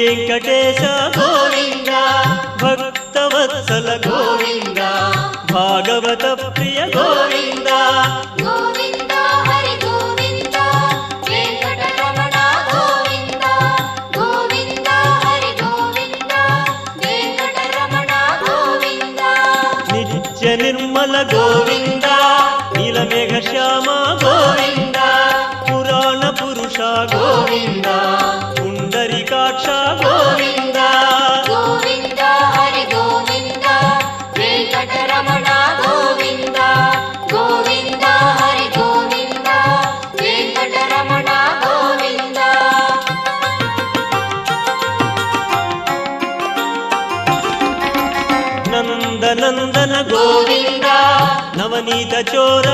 వెంకటేశ గోవింద భక్తవత్సల గోవింద భాగవత ప్రియ గోవింద గోవింద హరి గోవింద వెంకటరమణ గోవింద గోవింద హరి గోవింద వెంకటరమణ గోవింద నిత్య నిర్మల గోవింద నీలమేఘ శ్యామ గోవింద పురాణ పురుష గోవింద పుండరీకాక్ష గోవింద గోవింద హరి గోవింద వెంకటరమణ గోవింద గోవింద హరి గోవింద వెంకటరమణ గోవింద నందనందన గోవింద నవనీత చోర